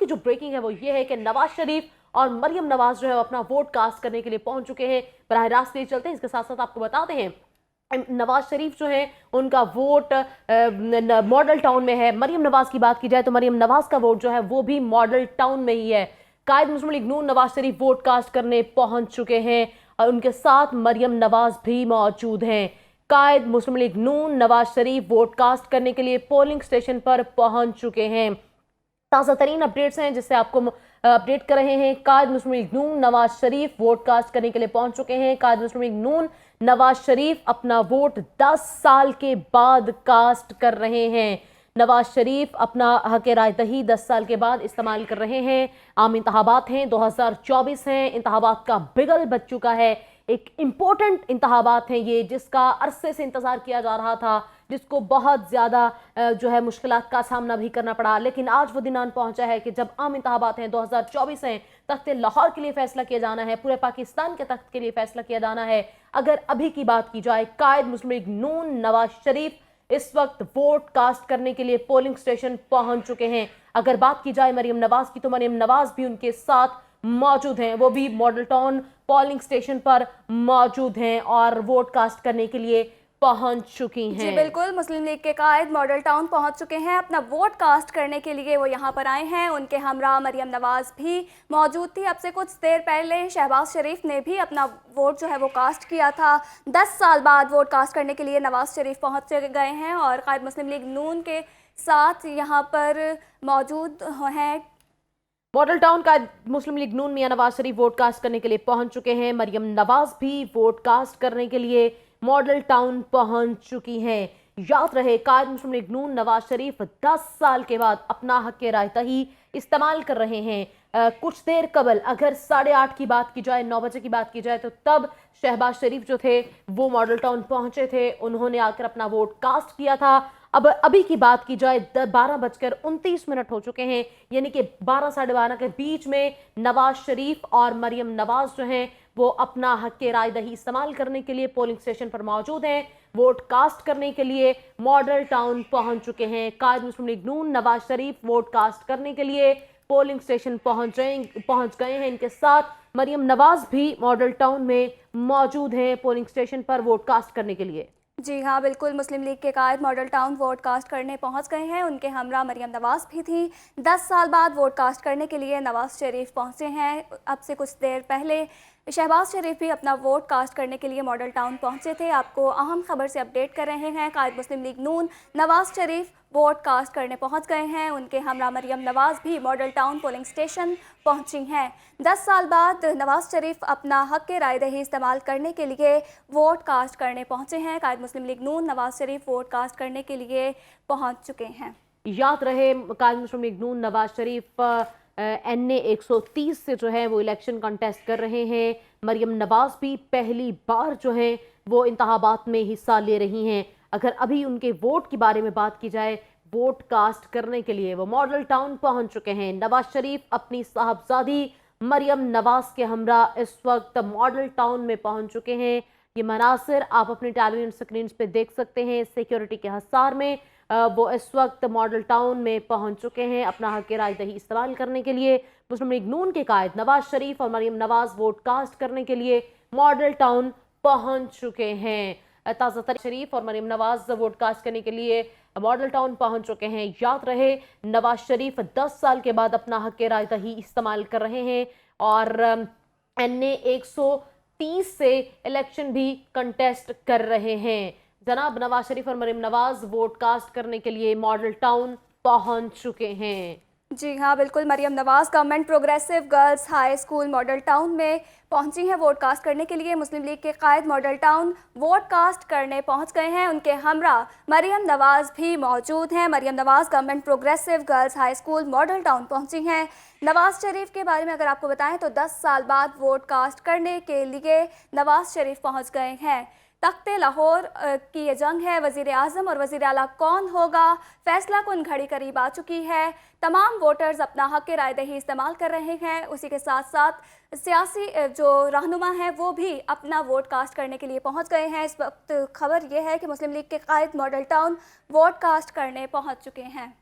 जो ब्रेकिंग है वो ये है कि नवाज शरीफ और मरियम नवाज जो है अपना वोट कास्ट करने के लिए पहुंच चुके हैं। बराह रास्त ले चलते हैं। इसके साथ साथ आपको बताते हैं नवाज शरीफ जो है उनका वोट मॉडल टाउन में है। मरियम नवाज की बात की जाए तो मरियम नवाज का वोट जो है वो भी मॉडल टाउन में ही है। कायद मुस्लिम लीग नून नवाज शरीफ वोट कास्ट करने पहुंच चुके हैं और उनके साथ मरियम नवाज भी मौजूद हैं। कायद मुस्लिम लीग नून नवाज शरीफ वोट कास्ट करने के लिए पोलिंग स्टेशन पर पहुंच चुके हैं। ताज़ा तरीन अपडेट्स हैं जिससे आपको अपडेट कर रहे हैं। कायद मुस्लिम लीग नून नवाज शरीफ वोट कास्ट करने के लिए पहुंच चुके हैं। कायद मुस्लिम लीग नून नवाज शरीफ अपना वोट 10 साल के बाद कास्ट कर रहे हैं। नवाज शरीफ अपना हक राय दही 10 साल के बाद इस्तेमाल कर रहे हैं। आम इंतखाबात हैं, 2024 हैं, इंतखाबात का बिगल बज चुका है। एक इम्पोर्टेंट इंतखाबात हैं ये, जिसका अरसे से इंतज़ार किया जा रहा था, जिसको बहुत ज़्यादा जो है मुश्किलात का सामना भी करना पड़ा, लेकिन आज वो दिन आन पहुंचा है कि जब आम इंतखाबात हैं, 2024 हैं, तख्त लाहौर के लिए फैसला किया जाना है, पूरे पाकिस्तान के तख्त के लिए फैसला किया जाना है। अगर अभी की बात की जाए, कायद मुस्लिम लीग नून नवाज शरीफ इस वक्त वोट कास्ट करने के लिए पोलिंग स्टेशन पहुंच चुके हैं। अगर बात की जाए मरियम नवाज की तो मरियम नवाज भी उनके साथ मौजूद हैं, वो भी मॉडल टाउन पोलिंग स्टेशन पर मौजूद हैं और वोट कास्ट करने के लिए पहुंच चुकी हैं। जी बिल्कुल, मुस्लिम लीग के कायद मॉडल टाउन पहुंच चुके हैं। अपना वोट कास्ट करने के लिए वो यहां पर आए हैं। उनके हमरा मरियम नवाज भी मौजूद थी। अब से कुछ देर पहले शहबाज शरीफ ने भी अपना वोट जो है वो कास्ट किया था। 10 साल बाद वोट कास्ट करने के लिए नवाज शरीफ पहुंच गए हैं और कायद मुस्लिम लीग नून के साथ यहाँ पर मौजूद हैं। मॉडल टाउन का मुस्लिम लीग नून मियां नवाज शरीफ वोट कास्ट करने के लिए पहुंच चुके हैं। मरियम नवाज भी वोट कास्ट करने के लिए मॉडल टाउन पहुंच चुकी हैं। याद रहे, कायद मुस्लिम लीग नून नवाज शरीफ 10 साल के बाद अपना हक राय दही इस्तेमाल कर रहे हैं। कुछ देर कबल अगर 8:30 की बात की जाए, 9 बजे की बात की जाए, तो तब शहबाज शरीफ जो थे वो मॉडल टाउन पहुंचे थे। उन्होंने आकर अपना वोट कास्ट किया था। अब अभी की बात की जाए, 12:29 हो चुके हैं, यानी कि 12 साढ़े 12 के बीच में नवाज शरीफ और मरियम नवाज जो हैं वो अपना हक राय दही इस्तेमाल करने के लिए पोलिंग स्टेशन पर मौजूद हैं। वोट कास्ट करने के लिए मॉडल टाउन पहुंच चुके हैं। कायद मुस्लिम लीग नून नवाज शरीफ वोट कास्ट करने के लिए पोलिंग स्टेशन पहुंच गए हैं। इनके साथ मरियम नवाज भी मॉडल टाउन में मौजूद हैं पोलिंग स्टेशन पर वोट कास्ट करने के लिए। जी हाँ बिल्कुल, मुस्लिम लीग के कायद मॉडल टाउन वोट कास्ट करने पहुंच गए हैं। उनके हमरा मरियम नवाज भी थी। 10 साल बाद वोट कास्ट करने के लिए नवाज शरीफ पहुंचे हैं। अब से कुछ देर पहले शहबाज शरीफ भी अपना वोट कास्ट करने के लिए मॉडल टाउन पहुंचे थे। आपको अहम खबर से अपडेट कर रहे हैं। कायद मुस्लिम लीग नून नवाज शरीफ वोट कास्ट करने पहुंच गए हैं। उनके हमरा मरियम नवाज भी मॉडल टाउन पोलिंग स्टेशन पहुंची हैं। 10 साल बाद नवाज शरीफ अपना हक राय दही इस्तेमाल करने के लिए वोट कास्ट करने पहुंचे हैं। कायद मुस्लिम लीग नून नवाज शरीफ वोट कास्ट करने के लिए पहुंच चुके हैं। याद रहे, कायद मुस्लिम लीग नून नवाज शरीफ NA 130 से जो है वो इलेक्शन कंटेस्ट कर रहे हैं। मरियम नवाज भी पहली बार जो है वो इंतखाबात में हिस्सा ले रही हैं। अगर अभी उनके वोट के बारे में बात की जाए, वोट कास्ट करने के लिए वो मॉडल टाउन पहुंच चुके हैं। नवाज शरीफ अपनी साहबजादी मरियम नवाज के हमरा इस वक्त मॉडल टाउन में पहुंच चुके हैं। ये मनासिर आप अपनी टेलीविजन स्क्रीन पे देख सकते हैं। सिक्योरिटी के हसार में वो इस वक्त मॉडल टाउन में पहुंच चुके हैं अपना हक राय दही इस्तेमाल करने के लिए। मुस्लिम लीग नून के कायद नवाज शरीफ और मरियम नवाज वोट कास्ट करने के लिए मॉडल टाउन पहुंच चुके हैं। ताज़ा तरीन शरीफ और मरियम नवाज वोट कास्ट करने के लिए मॉडल टाउन पहुंच चुके हैं। याद रहे, नवाज शरीफ 10 साल के बाद अपना हक राय दही इस्तेमाल कर रहे हैं और NA 130 से इलेक्शन भी कंटेस्ट कर रहे हैं। जनाब नवाज शरीफ और मरियम नवाज वोट कास्ट करने के लिए मॉडल टाउन पहुंच चुके हैं। जी हाँ बिल्कुल, Maryam Nawaz government progressive girls high school Model Town में पहुंची हैं वोट कास्ट करने के लिए। मुस्लिम लीग के कायद मॉडल टाउन वोट कास्ट करने पहुंच गए हैं। उनके हमरा मरियम नवाज भी मौजूद हैं। Maryam Nawaz government progressive girls high school Model Town पहुंची हैं। नवाज शरीफ के बारे में अगर आपको बताएं तो 10 साल बाद वोट कास्ट करने के लिए नवाज शरीफ पहुँच गए हैं। तख्ते लाहौर की ये जंग है, वज़ीर आज़म और वज़ीर आला कौन होगा, फैसला कुन घड़ी करीब आ चुकी है। तमाम वोटर्स अपना हक राय दही इस्तेमाल कर रहे हैं। उसी के साथ साथ सियासी जो रहनुमा हैं वो भी अपना वोट कास्ट करने के लिए पहुंच गए हैं। इस वक्त खबर ये है कि मुस्लिम लीग के कायद मॉडल टाउन वोट कास्ट करने पहुंच चुके हैं।